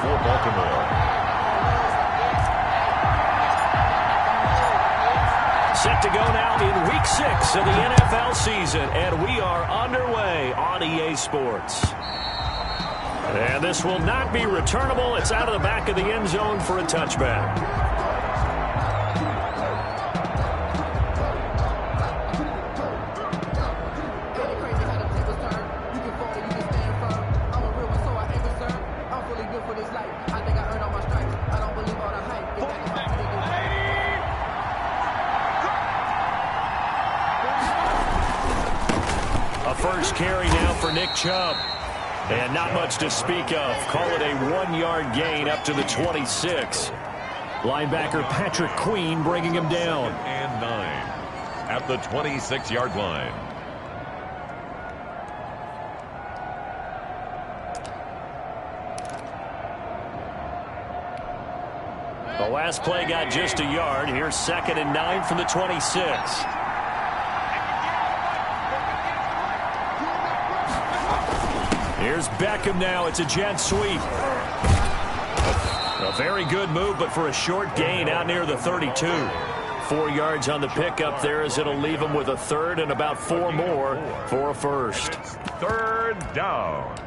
for Baltimore. Set to go now in Week 6 of the NFL season, and we are underway on EA Sports. And this will not be returnable. It's out of the back of the end zone for a touchback. First carry now for Nick Chubb. And not much to speak of. Call it a 1-yard gain up to the 26. Linebacker Patrick Queen bringing him down. And 9 at the 26-yard line. The last play got just a yard. Here's 2nd and 9 from the 26. Here's Beckham now. It's a jet sweep. A very good move, but for a short gain out near the 32. 4 yards on the pickup there as it'll leave him with a third and about 4 more for a first. It's 3rd down.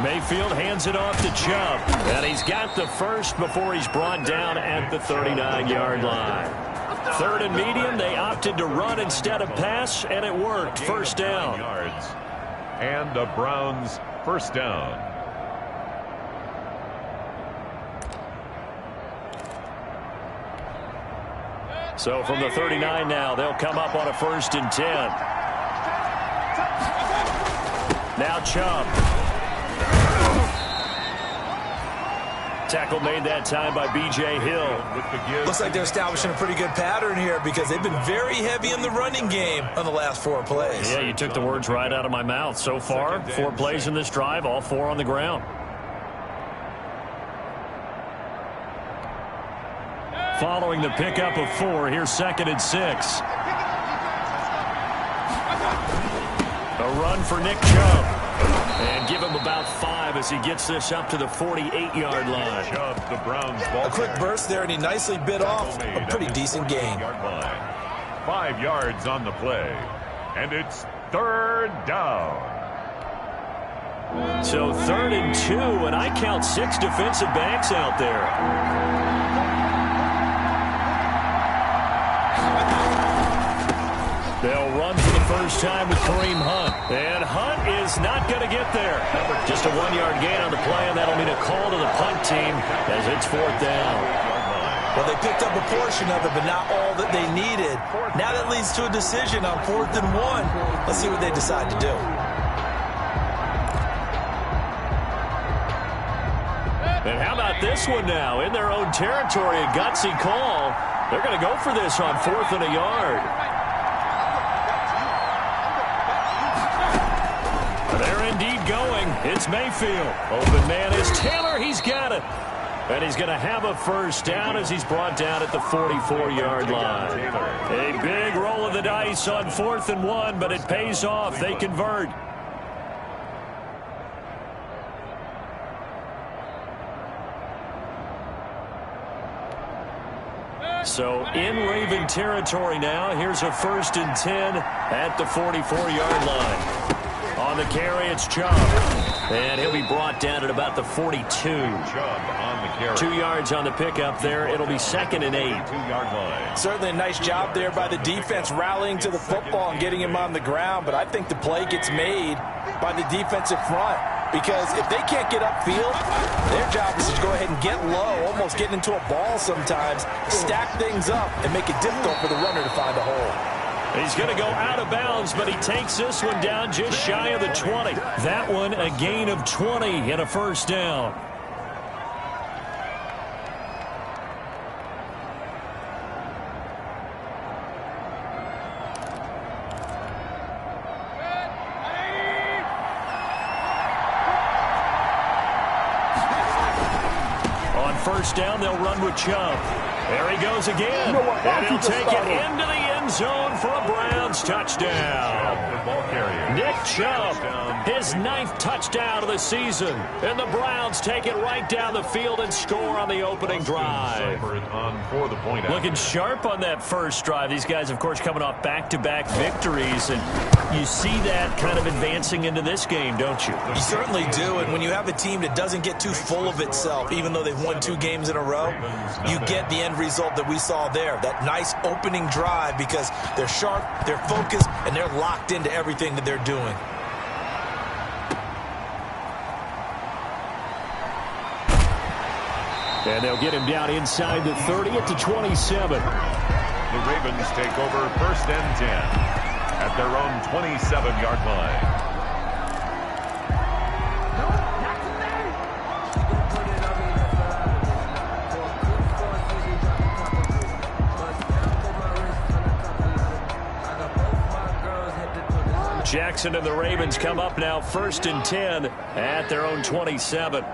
Mayfield hands it off to Chubb. And he's got the first before he's brought down at the 39-yard line. 3rd and medium, they opted to run instead of pass, and it worked. First down. Yards. And the Browns first down. So from the 39 now, they'll come up on a 1st and 10. Now Chubb. Tackle made that time by B.J. Hill. Looks like they're establishing a pretty good pattern here because they've been very heavy in the running game on the last 4 plays. Yeah, you took the words right out of my mouth. So far, 4 plays in this drive, all 4 on the ground. Following the pickup of 4, here's 2nd and 6. A run for Nick Chubb. And give him about 5 as he gets this up to the 48-yard line. Chubb, the Browns ball. A quick burst there, and he nicely bit off a pretty decent gain. 5 yards on the play. And it's 3rd down. So 3rd and 2, and I count 6 defensive backs out there. They'll run for the first time with Kareem Hunt. And Hunt is not going to get there. Just a 1-yard gain on the play, and that'll mean a call to the punt team as it's 4th down. Well, they picked up a portion of it, but not all that they needed. Now that leads to a decision on 4th and 1. Let's see what they decide to do. And how about this one now? In their own territory, a gutsy call. They're going to go for this on 4th and a yard. They're indeed going. It's Mayfield. Open man is Taylor. He's got it. And he's going to have a first down as he's brought down at the 44-yard line. A big roll of the dice on 4th and 1, but it pays off. They convert. So in Raven territory now. Here's a 1st and 10 at the 44-yard line. On the carry, it's Chubb. And he'll be brought down at about the 42. Chubb on the carry. 2 yards on the pickup there. It'll be 2nd and 8. 2-yard line. Certainly a nice job there by the defense rallying to the football and getting him on the ground. But I think the play gets made by the defensive front. Because if they can't get upfield, their job is to go ahead and get low, almost getting into a ball sometimes, stack things up, and make it difficult for the runner to find a hole. He's going to go out of bounds, but he takes this one down just shy of the 20. That one a gain of 20 and a first down. first down. They'll run with Chubb. There he goes again. And he'll take it into the end zone for a Browns touchdown. Nick Chubb, his 9th touchdown of the season. And the Browns take it right down the field and score on the opening drive. Looking sharp on that first drive. These guys, of course, coming off back-to-back victories. And you see that kind of advancing into this game, don't you? You certainly do. And when you have a team that doesn't get too full of itself, even though they've won 2 games in a row, you get the end result that we saw there. That nice opening drive because they're sharp, they're focused, and they're locked into everything that they're doing. And they'll get him down inside the 30 at the 27. The Ravens take over 1st and 10 at their own 27-yard line. Jackson and the Ravens come up now 1st and 10 at their own 27.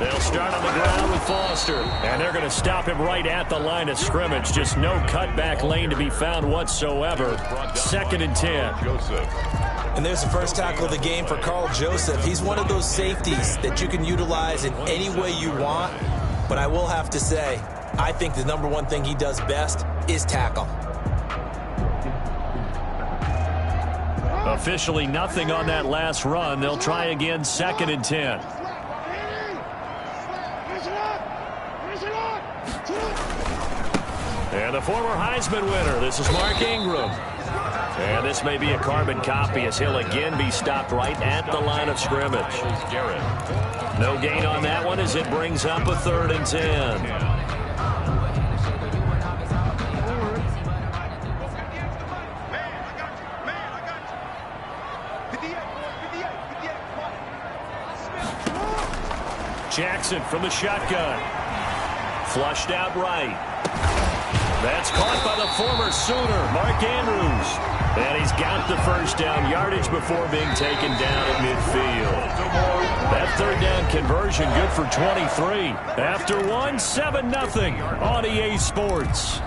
They'll start on the ground with Foster. And they're going to stop him right at the line of scrimmage. Just no cutback lane to be found whatsoever. 2nd and 10. And there's the first tackle of the game for Carl Joseph. He's one of those safeties that you can utilize in any way you want. But I will have to say, I think the #1 thing he does best is tackle. Officially nothing on that last run. They'll try again 2nd and 10. And the former Heisman winner, this is Mark Ingram. And this may be a carbon copy as he'll again be stopped right at the line of scrimmage. No gain on that one as it brings up a 3rd and 10. Jackson from the shotgun. Flushed out right. That's caught by the former Sooner, Mark Andrews. And he's got the first down yardage before being taken down at midfield. That 3rd down conversion good for 23. After 1, 7-0 on EA Sports.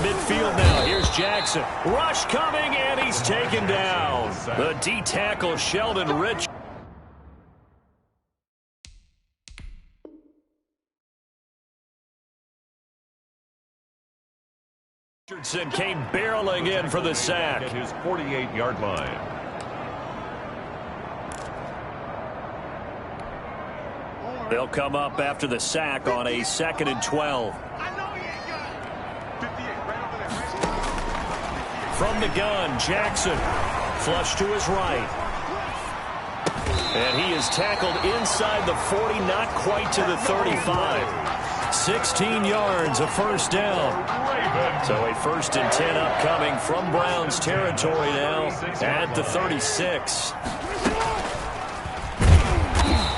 Midfield now. Here's Jackson. Rush coming, and he's taken down. The D-tackle, Sheldon Rich. Richardson came barreling in for the sack. At his 48-yard line. They'll come up after the sack on a 2nd and 12. From the gun, Jackson. Flush to his right. And he is tackled inside the 40, not quite to the 35. 16 yards, a first down. So a 1st and 10 upcoming from Browns territory now at the 36.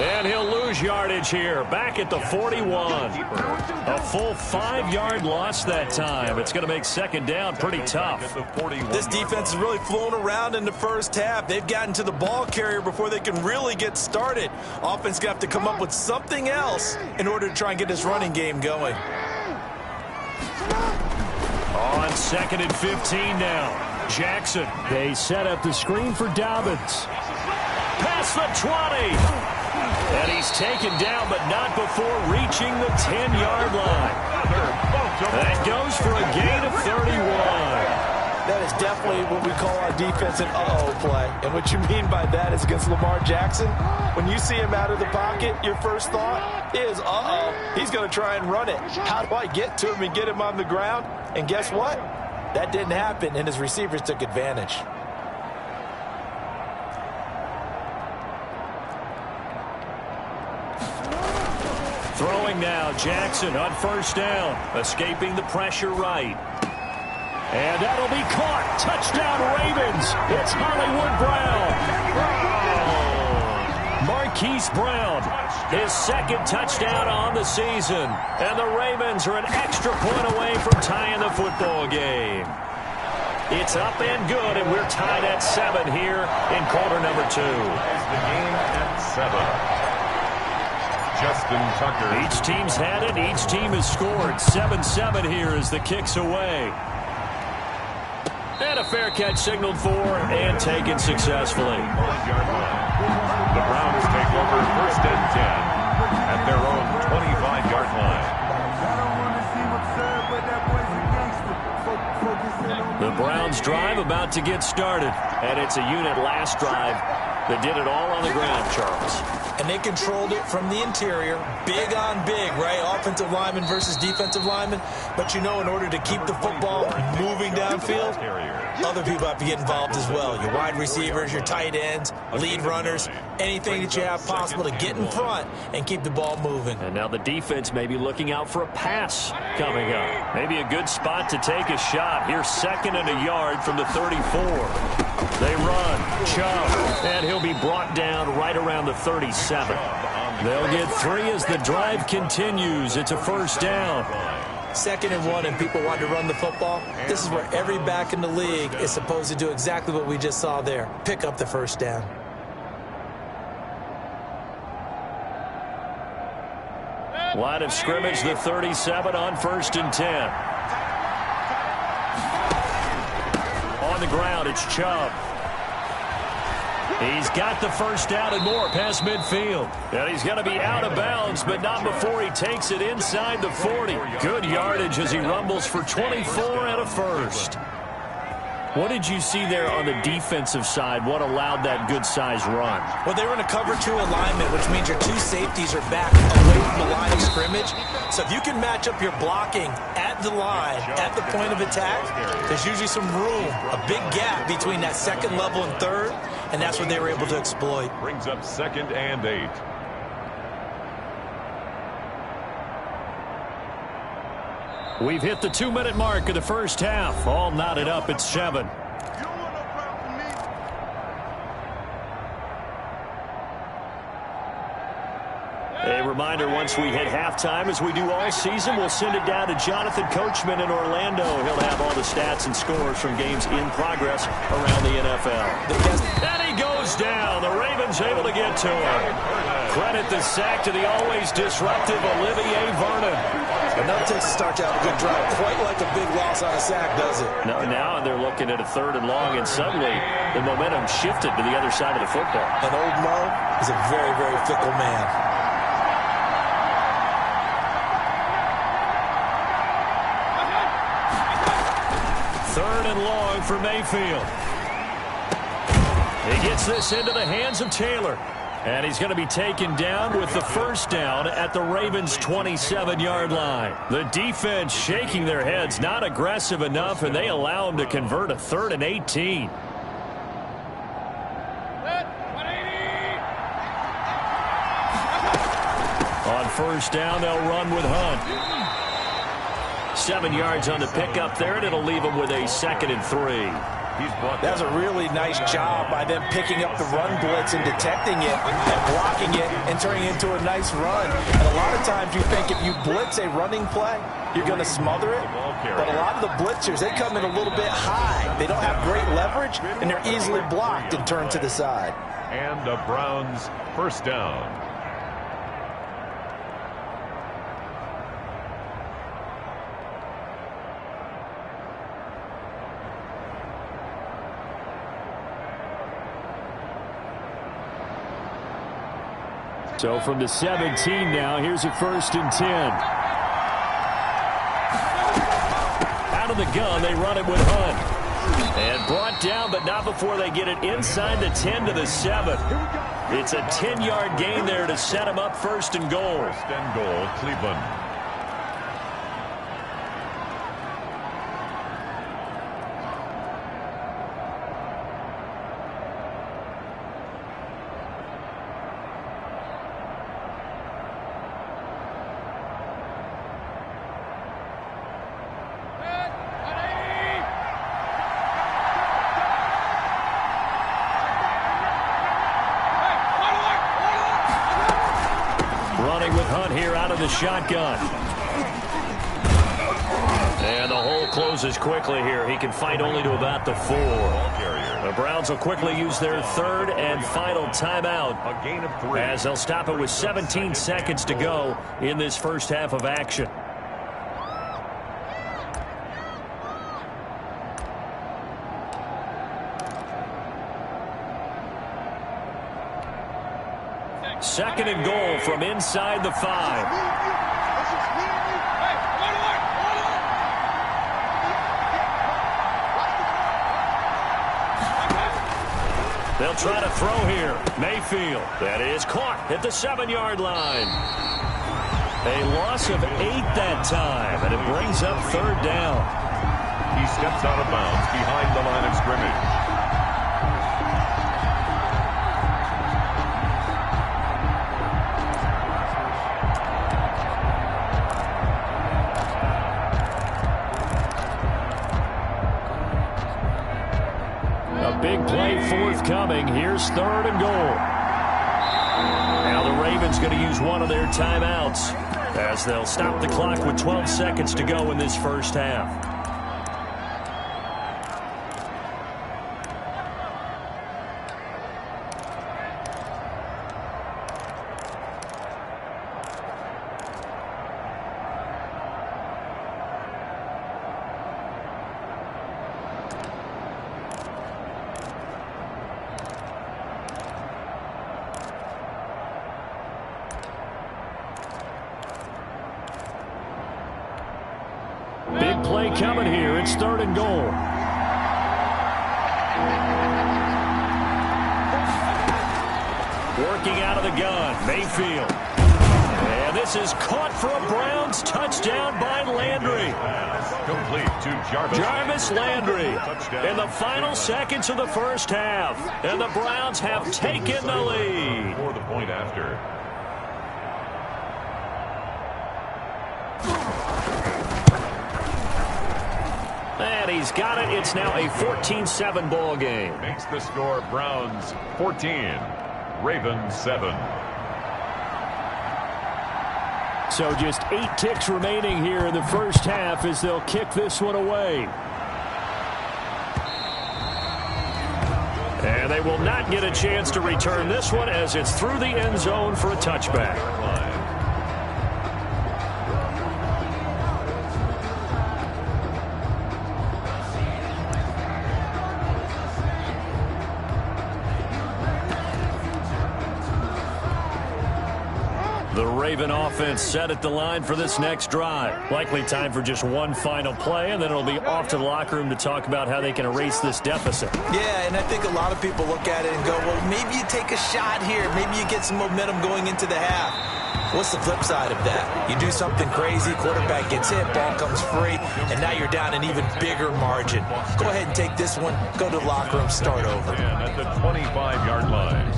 And he'll lose yardage here, back at the 41. A full 5-yard loss that time. It's going to make 2nd down pretty tough. This defense is really flown around in the first half. They've gotten to the ball carrier before they can really get started. Offense got to come up with something else in order to try and get this running game going. On 2nd and 15 now. Jackson. They set up the screen for Dobbins. Past the 20. And he's taken down, but not before reaching the 10-yard line. That goes for a gain of 31. That is definitely what we call our defense an uh-oh play. And what you mean by that is against Lamar Jackson, when you see him out of the pocket, your first thought is, uh-oh, he's going to try and run it. How do I get to him and get him on the ground? And guess what? That didn't happen, and his receivers took advantage. Throwing now, Jackson on first down, escaping the pressure right. And that'll be caught. Touchdown, Ravens. It's Hollywood Brown. Marquise Brown, his second touchdown on the season. And the Ravens are an extra point away from tying the football game. It's up and good, and we're tied at 7 here in quarter number 2. The game at 7. Justin Tucker. Each team's had it. Each team has scored. 7-7 here as the kick's away. And a fair catch signaled for and taken successfully. The Browns take over first and 10 at their own 25-yard line. The Browns drive about to get started. And it's a unit last drive that did it all on the ground, Charles. And they controlled it from the interior, big on big, right? Offensive lineman versus defensive lineman. But you know, in order to keep the football moving downfield, other people have to get involved as well. Your wide receivers, your tight ends, lead runners, anything that you have possible to get in front and keep the ball moving. And now the defense may be looking out for a pass coming up. Maybe a good spot to take a shot. Here's 2nd and a yard from the 34. They run, Chubb, and he'll be brought down right around the 37. They'll get 3 as the drive continues. It's a first down. 2nd and 1, and people want to run the football. This is where every back in the league is supposed to do exactly what we just saw there. Pick up the first down. Line of scrimmage, the 37 on 1st and 10. On the ground, it's Chubb. He's got the first down and more past midfield. And he's going to be out of bounds, but not before he takes it inside the 40. Good yardage as he rumbles for 24 and a first. What did you see there on the defensive side? What allowed that good-sized run? Well, they were in a cover 2 alignment, which means your 2 safeties are back away from the line of scrimmage. So if you can match up your blocking at the line, at the point of attack, there's usually some room, a big gap between that 2nd level and 3rd, and that's what they were able to exploit. Brings up 2nd and 8. We've hit the 2-minute mark of the first half. All knotted up at 7. A reminder, once we hit halftime, as we do all season, we'll send it down to Jonathan Coachman in Orlando. He'll have all the stats and scores from games in progress around the NFL. And he goes down. The Ravens able to get to him. Credit the sack to the always disruptive Olivier Vernon. Enough takes to start out a good drive. Quite like a big loss on a sack, does it? No, now they're looking at a 3rd and long, and suddenly the momentum shifted to the other side of the football. And old Mo is a very, very fickle man. Third and long for Mayfield. He gets this into the hands of Taylor. And he's going to be taken down with the first down at the Ravens' 27-yard line. The defense shaking their heads, not aggressive enough, and they allow him to convert a 3rd and 18. On first down, they'll run with Hunt. 7 yards on the pickup there, and it'll leave him with a 2nd and 3. That was a really nice job by them picking up the run blitz and detecting it and blocking it and turning it into a nice run. And a lot of times you think if you blitz a running play, you're going to smother it. But a lot of the blitzers, they come in a little bit high. They don't have great leverage, and they're easily blocked and turned to the side. And the Browns first down. So from the 17 now, here's a 1st and 10. Out of the gun, they run it with Hunt. And brought down, but not before they get it inside the 10 to the 7. It's a 10-yard gain there to set them up 1st and goal. 1st and goal, Cleveland. punting with Hunt here out of the shotgun. And the hole closes quickly here. He can fight only to about the 4. The Browns will quickly use their third and final timeout, A gain of 3. as they'll stop it with 17 seconds to go in this first half of action. Second and goal from inside the 5. They'll try to throw here. Mayfield. That is caught at the 7-yard line. A loss of 8 that time, and it brings up third down. He steps out of bounds behind the line of scrimmage. Big play forthcoming. Here's third and goal. Now the Ravens going to use one of their timeouts as they'll stop the clock with 12 seconds to go in this first half. Big play coming here. It's third and goal. Working out of the gun, Mayfield. And this is caught for a Browns touchdown by Landry. Complete to Jarvis. Jarvis Landry in the final seconds of the first half. And the Browns have taken the lead. For the point after. And he's got it. It's now a 14-7 ball game. Makes the score Browns 14, Ravens 7. So just 8 ticks remaining here in the first half as they'll kick this one away. And they will not get a chance to return this one as it's through the end zone for a touchback. The Raven offense set at the line for this next drive. Likely time for just one final play, and then it'll be off to the locker room to talk about how they can erase this deficit. Yeah, and I think a lot of people look at it and go, well, maybe you take a shot here. Maybe you get some momentum going into the half. What's the flip side of that? You do something crazy, quarterback gets hit, ball comes free, and now you're down an even bigger margin. Go ahead and take this one, go to the locker room, start over. And at the 25-yard line.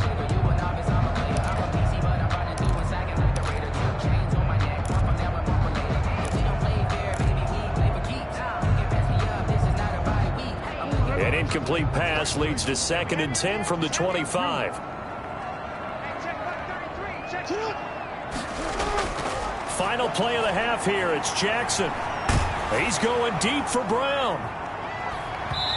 An incomplete pass leads to 2nd and 10 from the 25. Final play of the half here. It's Jackson. He's going deep for Brown.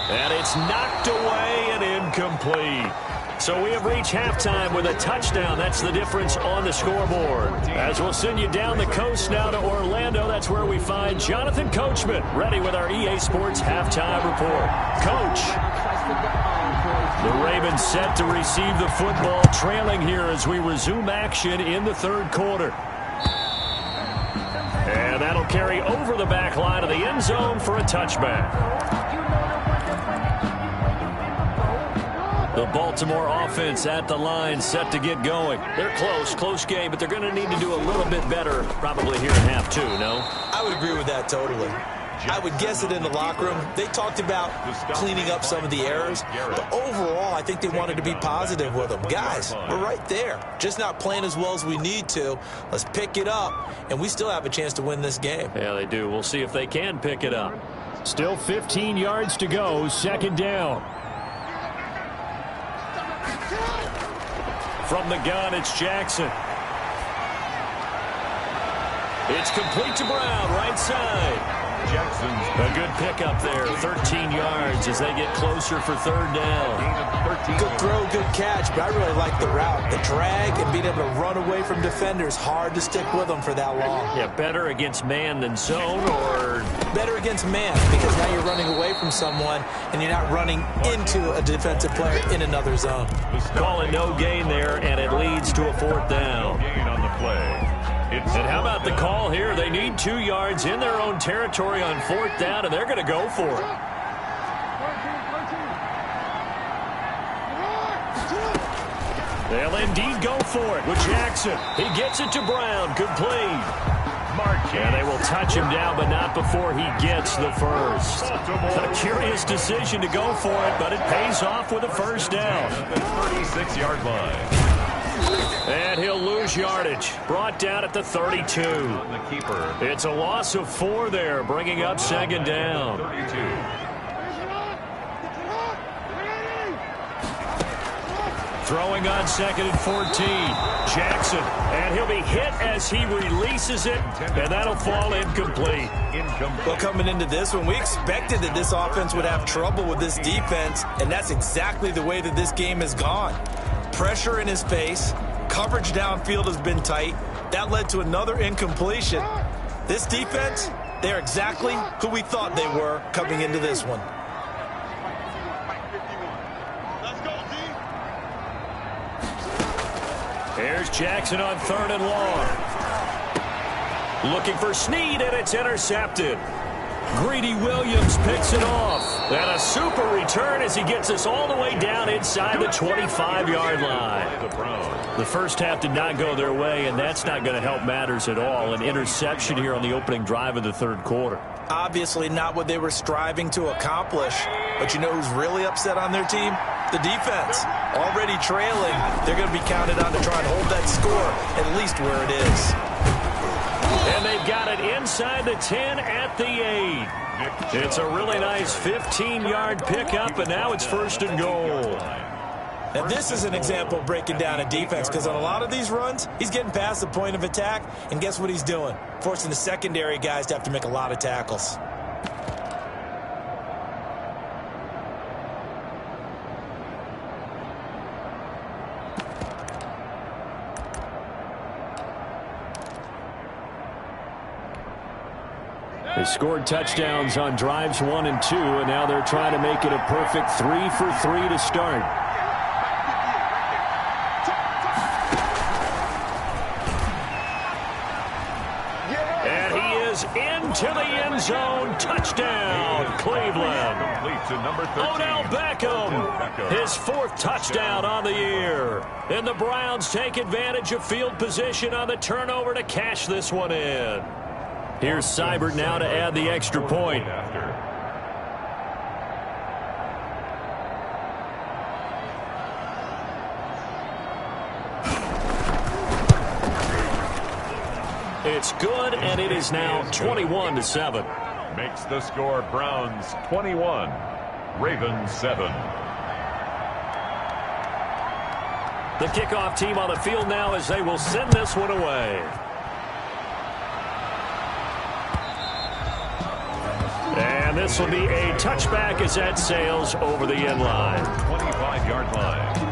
And it's knocked away and incomplete. So we have reached halftime with a touchdown. That's the difference on the scoreboard. As we'll send you down the coast now to Orlando, that's where we find Jonathan Coachman ready with our EA Sports halftime report. Coach. The Ravens set to receive the football, trailing here as we resume action in the third quarter. And that'll carry over the back line of the end zone for a touchback. The Baltimore offense at the line, set to get going. They're close game, but they're going to need to do a little bit better probably here in half two, no? I would agree with that totally. I would guess it in the locker room. They talked about cleaning up some of the errors, but overall, I think they wanted to be positive with them. Guys, we're right there. Just not playing as well as we need to. Let's pick it up, and we still have a chance to win this game. Yeah, they do. We'll see if they can pick it up. Still 15 yards to go, second down. From the gun, it's Jackson. It's complete to Brown, right side. Jackson's A good pickup there, 13 yards as they get closer for third down. Good throw, good catch, but I really like the route. The drag and being able to run away from defenders, hard to stick with them for that long. Yeah, better against man than zone, or better against man, because now you're running away from someone and you're not running into a defensive player in another zone. Call it no gain there, and it leads to a fourth down. gain on the play. And how about the call here? They need 2 yards in their own territory on fourth down, and they're going to go for it. They'll indeed go for it with Jackson. He gets it to Brown. Complete. Yeah, they will touch him down, but not before he gets the first. A curious decision to go for it, but it pays off with a first down. The 36-yard line. And he'll lose yardage. Brought down at the 32. The keeper. It's a loss of 4 there, bringing up second down. 32. Throwing on second and 14. Jackson. And he'll be hit as he releases it, and that'll fall incomplete. Well, coming into this one, we expected that this offense would have trouble with this defense, and that's exactly the way that this game has gone. Pressure in his face. Coverage downfield has been tight. That led to another incompletion. This defense, they're exactly who we thought they were coming into this one. Here's Jackson on third and long. Looking for Snead, and it's intercepted. Greedy Williams picks it off. And a super return as he gets us all the way down inside the 25-yard line. The first half did not go their way, and that's not going to help matters at all. An interception here on the opening drive of the third quarter. Obviously not what they were striving to accomplish. But you know who's really upset on their team? The defense. Already trailing. They're going to be counted on to try and hold that score at least where it is. And they've got it inside the 10 at the 8. It's a really nice 15-yard pickup, and now it's first and goal. And this is an example of breaking down a defense, because on a lot of these runs, he's getting past the point of attack, and guess what he's doing? Forcing the secondary guys to have to make a lot of tackles. They scored touchdowns on drives 1 and 2, and now they're trying to make it a perfect 3 for 3 to start. And he is into the end zone. Touchdown, Cleveland. Odell Beckham, his 4th touchdown on the year. And the Browns take advantage of field position on the turnover to cash this one in. Here's Seibert now to add the extra point. It's good, and it is now 21-7. Makes the score Browns 21, Ravens 7. The kickoff team on the field now as they will send this one away. And this will be a touchback as that sails over the end line. 25-yard line.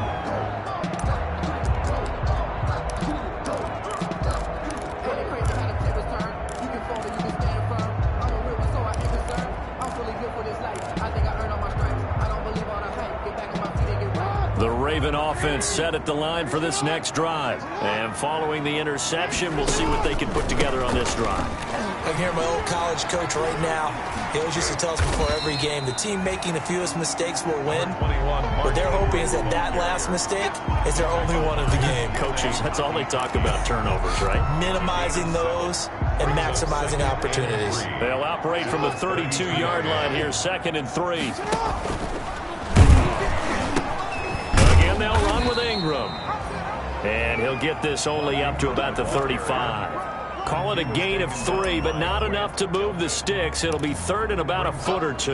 The Raven offense set at the line for this next drive. And following the interception, we'll see what they can put together on this drive. I can hear my old college coach right now. He always used to tell us before every game, the team making the fewest mistakes will win. What they're hoping is that that last mistake is their only one of the game. Coaches, that's all they talk about, turnovers, right? Minimizing those and maximizing opportunities. They'll operate from the 32-yard line here, 2nd and 3. Again, they'll run with Ingram. And he'll get this only up to about the 35. Call it a gain of 3, but not enough to move the sticks. It'll be 3rd and about a foot or 2.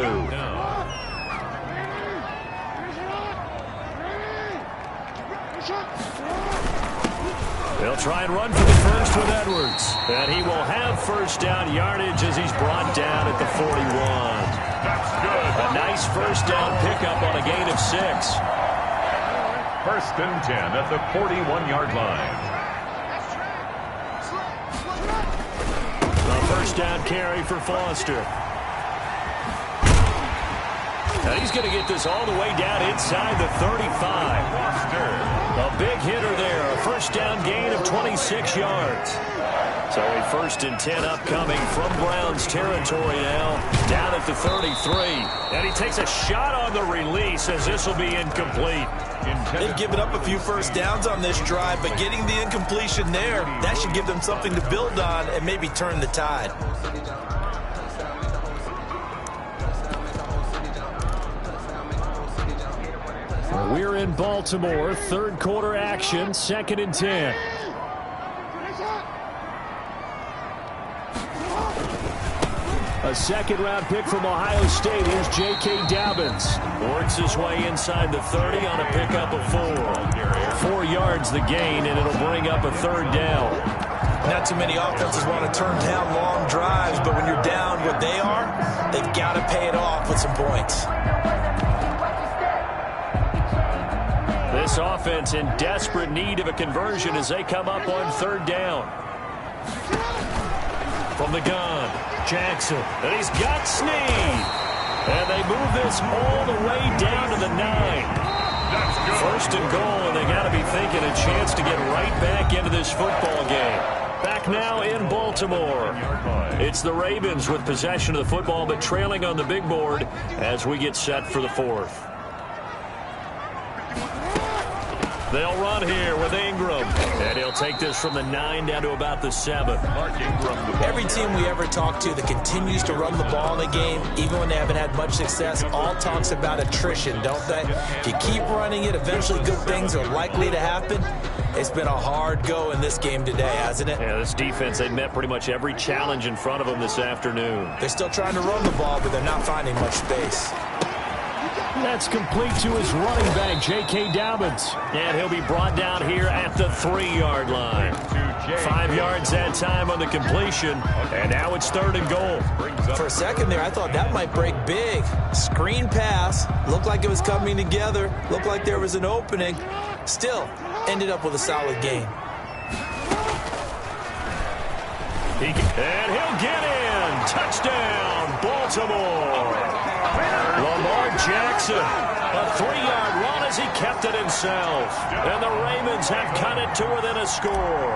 They'll try and run for the first with Edwards. And he will have first down yardage as he's brought down at the 41. That's good. A nice first down pickup on a gain of 6. First and 10 at the 41-yard line. A first down carry for Foster. And he's going to get this all the way down inside the 35. A big hitter there. A first down gain of 26 yards. So a first and 10 upcoming from Browns territory now. Down at the 33. And he takes a shot on the release as this will be incomplete. They've given up a few first downs on this drive, but getting the incompletion there, that should give them something to build on and maybe turn the tide. We're in Baltimore, third quarter action, 2nd and 10. A second-round pick from Ohio State. Here's J.K. Dobbins. Works his way inside the 30 on a pickup of 4. 4 yards the gain, and it'll bring up a third down. Not too many offenses want to turn down long drives, but when you're down what they are, they've got to pay it off with some points. This offense in desperate need of a conversion as they come up on third down. From the gun, Jackson, and he's got Snead. And they move this all the way down to the 9. First and goal, and they got to be thinking a chance to get right back into this football game. Back now in Baltimore. It's the Ravens with possession of the football, but trailing on the big board as we get set for the 4th. They'll run here with Ingram. And he'll take this from the 9 down to about the 7. Every team we ever talk to that continues to run the ball in a game, even when they haven't had much success, all talks about attrition, don't they? If you keep running it, eventually good things are likely to happen. It's been a hard go in this game today, hasn't it? Yeah, this defense, they met pretty much every challenge in front of them this afternoon. They're still trying to run the ball, but they're not finding much space. That's complete to his running back, J.K. Dobbins. And he'll be brought down here at the 3-yard line. 5 yards that time on the completion. And now it's 3rd and goal. For a second there, I thought that might break big. Screen pass. Looked like it was coming together. Looked like there was an opening. Still, ended up with a solid gain. And he'll get in. Touchdown, Baltimore. Lamar Jackson, a 3-yard run as he kept it himself. And the Ravens have cut it to within a score.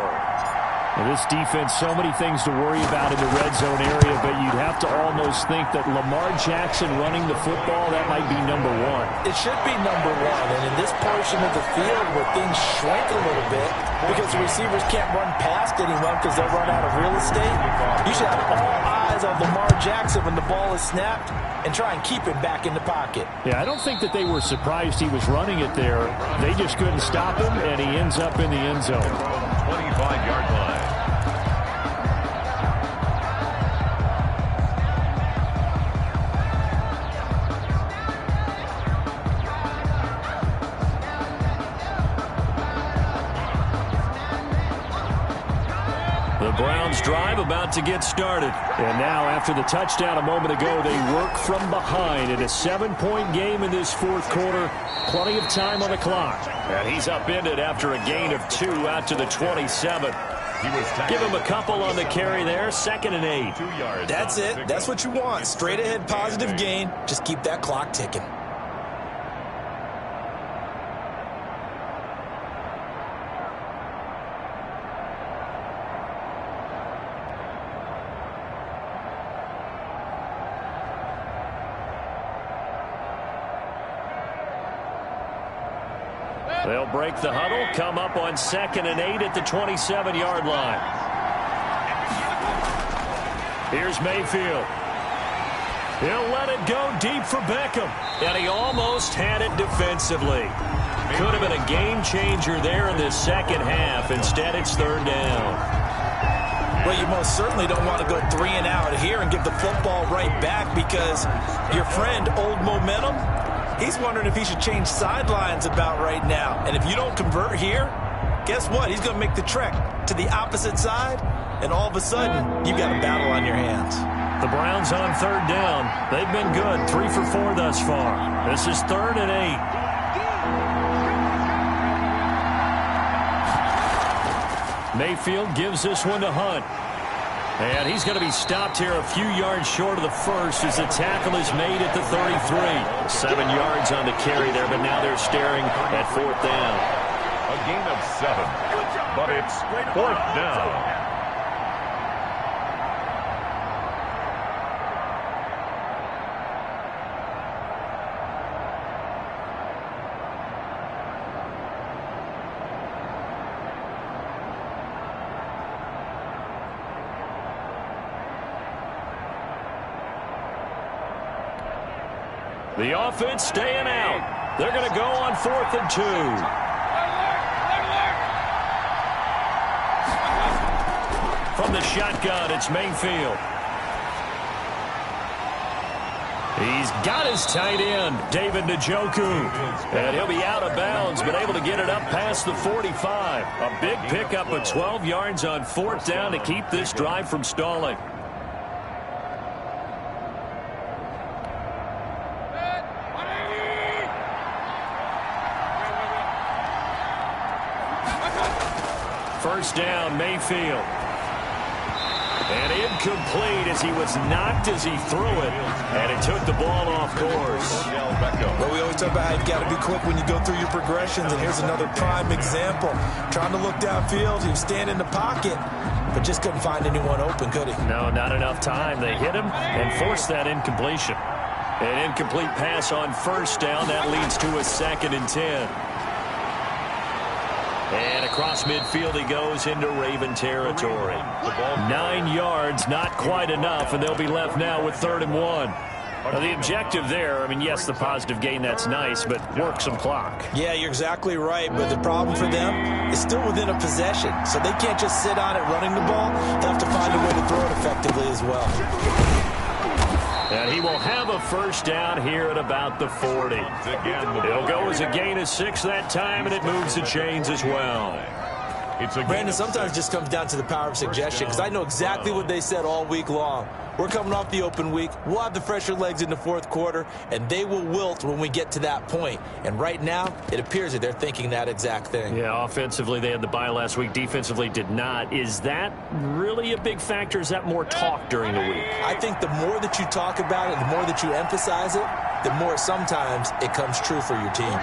Well, this defense, so many things to worry about in the red zone area, but you'd have to almost think that Lamar Jackson running the football, that might be number 1. It should be number 1, and in this portion of the field where things shrink a little bit because the receivers can't run past anyone because they'll run out of real estate, you should have all eyes on Lamar Jackson when the ball is snapped and try and keep him back in the pocket. Yeah, I don't think that they were surprised he was running it there. They just couldn't stop him, and he ends up in the end zone. 25-yard line. The Browns drive about to get started. And now, after the touchdown a moment ago, they work from behind in a 7-point game in this 4th quarter. Plenty of time on the clock. And he's upended after a gain of 2 out to the 27. Give him a couple on the carry there. 2nd and 8. That's it. That's what you want. Straight ahead, positive gain. Just keep that clock ticking. They'll break the huddle, come up on 2nd and 8 at the 27-yard line. Here's Mayfield. He'll let it go deep for Beckham. And he almost had it defensively. Could have been a game changer there in this second half. Instead, it's 3rd down. Well, you most certainly don't want to go 3 and out here and give the football right back because your friend, Old Momentum, he's wondering if he should change sidelines about right now. And if you don't convert here, guess what? He's going to make the trek to the opposite side, and all of a sudden, you got a battle on your hands. The Browns on third down. They've been good, 3 for 4 thus far. This is 3rd and 8. Mayfield gives this one to Hunt. And he's going to be stopped here a few yards short of the first as the tackle is made at the 33. 7 yards on the carry there, but now they're staring at 4th down. A gain of 7, but it's 4th down. The offense staying out. They're going to go on 4th and 2. From the shotgun, it's Mayfield. He's got his tight end, David Njoku. And he'll be out of bounds, but able to get it up past the 45. A big pickup of 12 yards on 4th down to keep this drive from stalling. First down, Mayfield. And incomplete as he was knocked as he threw it. And it took the ball off course. Well, we always talk about how you've got to be quick when you go through your progressions. And here's another prime example. Trying to look downfield. He was standing in the pocket, but just couldn't find anyone open, could he? No, not enough time. They hit him and forced that incompletion. An incomplete pass on first down. That leads to a 2nd and 10. And across midfield he goes into Raven territory. 9 yards, not quite enough, and they'll be left now with 3rd and 1. Now, the objective there, I mean, yes, the positive gain, that's nice, but work some clock. Yeah, you're exactly right, but the problem for them is still within a possession, so they can't just sit on it running the ball. They'll have to find a way to throw it effectively as well. And he will have a first down here at about the 40. It'll go as a gain of 6 that time, and it moves the chains as well. Brandon, sometimes it just comes down to the power of suggestion, because I know exactly what they said all week long. We're coming off the open week. We'll have the fresher legs in the 4th quarter, and they will wilt when we get to that point. And right now, it appears that they're thinking that exact thing. Yeah, offensively, they had the bye last week. Defensively, did not. Is that really a big factor? Is that more talk during the week? I think the more that you talk about it, the more that you emphasize it, the more sometimes it comes true for your team.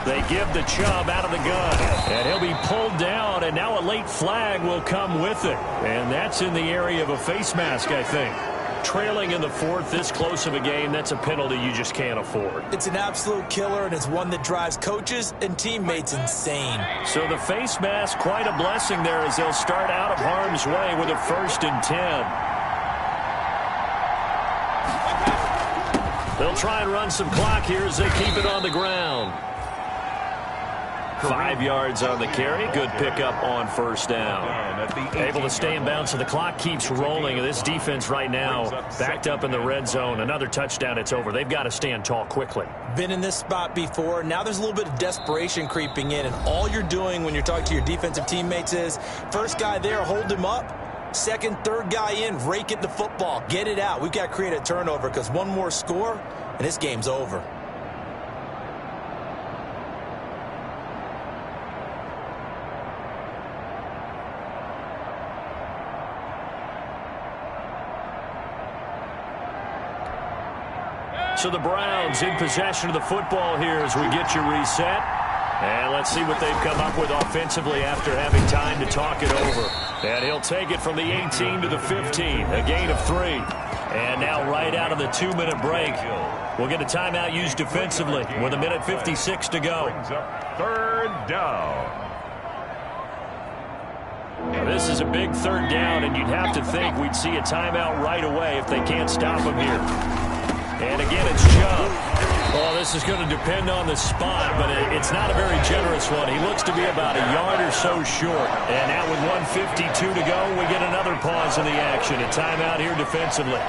They give the Chubb out of the gun, and he'll be pulled down, and now a late flag will come with it. And that's in the area of a face mask, I think. Trailing in the 4th, this close of a game, that's a penalty you just can't afford. It's an absolute killer, and it's one that drives coaches and teammates insane. So the face mask, quite a blessing there as they'll start out of harm's way with a 1st and 10. They'll try and run some clock here as they keep it on the ground. 5 yards on the carry. Good pickup on first down. Able to stay in bounds, so the clock keeps rolling. And this defense right now backed up in the red zone. Another touchdown, it's over. They've got to stand tall quickly. Been in this spot before. Now there's a little bit of desperation creeping in. And all you're doing when you're talking to your defensive teammates is, first guy there, hold him up. Second, third guy in, rake at the football. Get it out. We've got to create a turnover because one more score, and this game's over. So the Browns in possession of the football here as we get you reset. And let's see what they've come up with offensively after having time to talk it over. And he'll take it from the 18 to the 15, a gain of 3. And now right out of the 2-minute break, we'll get a timeout used defensively with 1:56 to go. 3rd down. Now, this is a big 3rd down, and you'd have to think we'd see a timeout right away if they can't stop him here. And again, it's Chubb. Well, this is going to depend on the spot, but it's not a very generous one. He looks to be about a yard or so short. And now with 1:52 to go, we get another pause in the action. A timeout here defensively.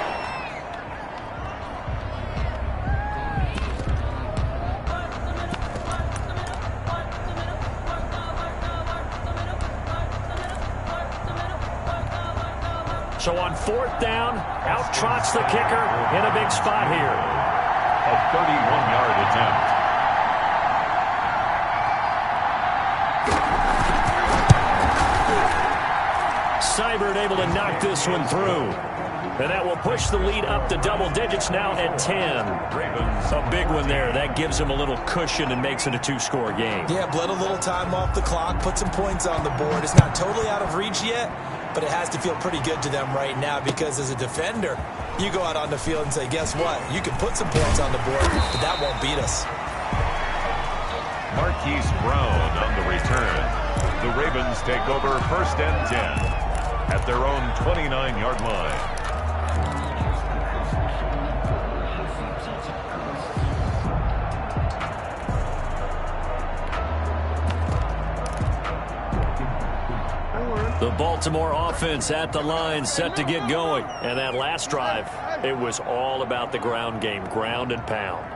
So on 4th down, out trots the kicker in a big spot here. A 31-yard attempt. Seibert able to knock this one through. And that will push the lead up to double digits now at 10. Ravens. A big one there. That gives them a little cushion and makes it a 2-score game. Yeah, bled a little time off the clock, put some points on the board. It's not totally out of reach yet, but it has to feel pretty good to them right now because as a defender, you go out on the field and say, guess what? You can put some points on the board, but that won't beat us. Marquise Brown on the return. The Ravens take over 1st and 10 at their own 29-yard line. The Baltimore offense at the line, set to get going. And that last drive, it was all about the ground game, ground and pound.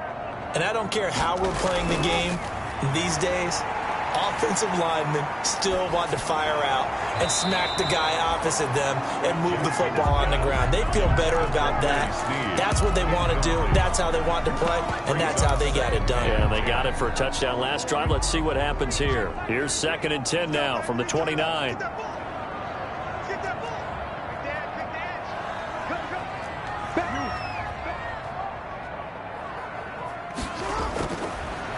And I don't care how we're playing the game these days, offensive linemen still want to fire out and smack the guy opposite them and move the football on the ground. They feel better about that. That's what they want to do. That's how they want to play, and that's how they got it done. Yeah, they got it for a touchdown last drive. Let's see what happens here. Here's 2nd and 10 now from the 29.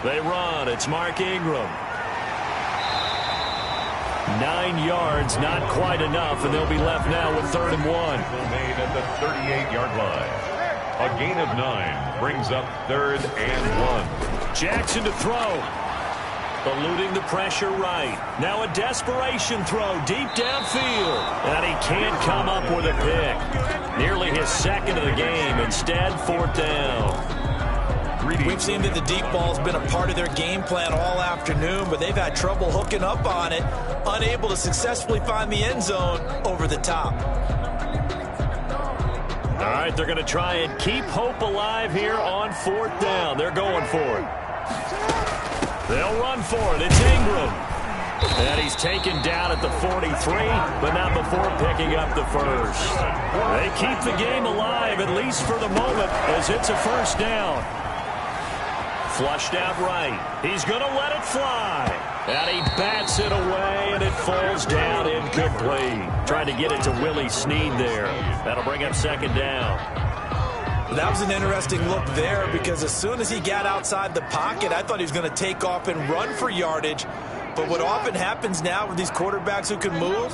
They run. It's Mark Ingram. 9 yards, not quite enough, and they'll be left now with 3rd and 1. Made at the 38-yard line. A gain of 9 brings up 3rd and 1. Jackson to throw. Eluding the pressure right. Now a desperation throw deep downfield. And he can't come up with a pick. Nearly his 2nd of the game. Instead, 4th down. We've seen that the deep ball's been a part of their game plan all afternoon, but they've had trouble hooking up on it, unable to successfully find the end zone over the top. All right, they're going to try and keep hope alive here on 4th down. They're going for it. They'll run for it. It's Ingram. And he's taken down at the 43, but not before picking up the first. They keep the game alive, at least for the moment, as it's a 1st down. Flushed out right. He's going to let it fly. And he bats it away, and it falls down incomplete. Trying to get it to Willie Snead there. That'll bring up 2nd down. That was an interesting look there because as soon as he got outside the pocket, I thought he was going to take off and run for yardage. But what often happens now with these quarterbacks who can move,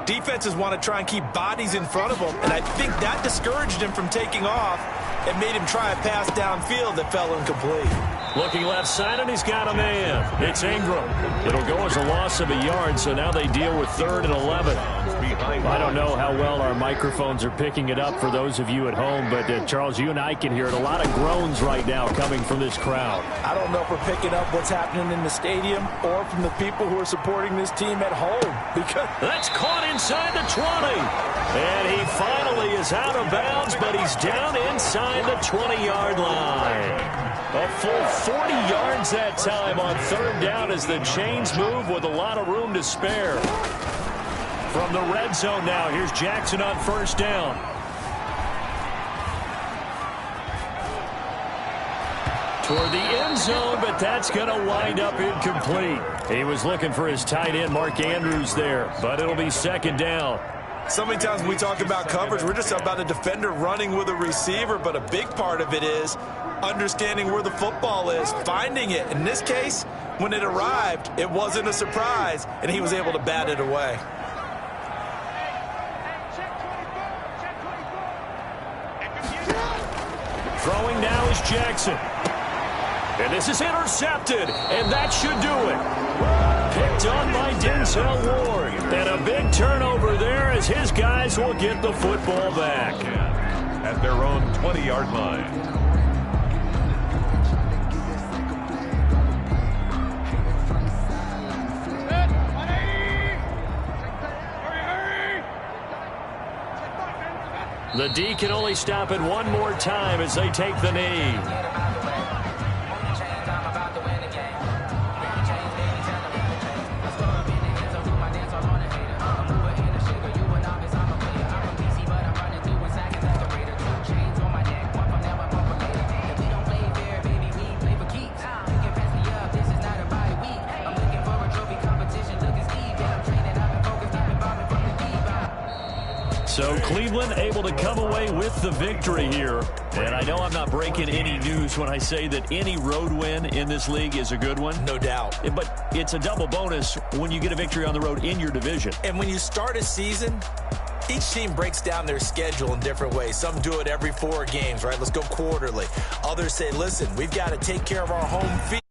defenses want to try and keep bodies in front of them. And I think that discouraged him from taking off and made him try a pass downfield that fell incomplete. Looking left side, and he's got a man. It's Ingram. It'll go as a loss of a yard, so now they deal with 3rd and 11. I don't know how well our microphones are picking it up for those of you at home, but Charles, you and I can hear it. A lot of groans right now coming from this crowd. I don't know if we're picking up what's happening in the stadium or from the people who are supporting this team at home. Because that's caught inside the 20. And he finally is out of bounds, but he's down inside the 20-yard line. A full 40 yards that time on 3rd down as the chains move with a lot of room to spare. From the red zone now, here's Jackson on 1st down. Toward the end zone, but that's going to wind up incomplete. He was looking for his tight end, Mark Andrews, there, but it'll be 2nd down. So many times when we talk about coverage, we're just about a defender running with a receiver, but a big part of it is understanding where the football is, finding it. In this case, when it arrived, it wasn't a surprise, and he was able to bat it away. Throwing now is Jackson. And this is intercepted, and that should do it. Picked on by Denzel Ward. And a big turnover there as his guys will get the football back. At their own 20-yard line. The D can only stop it one more time as they take the knee. So Cleveland able to come away with the victory here. And I know I'm not breaking any news when I say that any road win in this league is a good one. No doubt. But it's a double bonus when you get a victory on the road in your division. And when you start a season, each team breaks down their schedule in different ways. Some do it every 4 games, right? Let's go quarterly. Others say, listen, we've got to take care of our home field.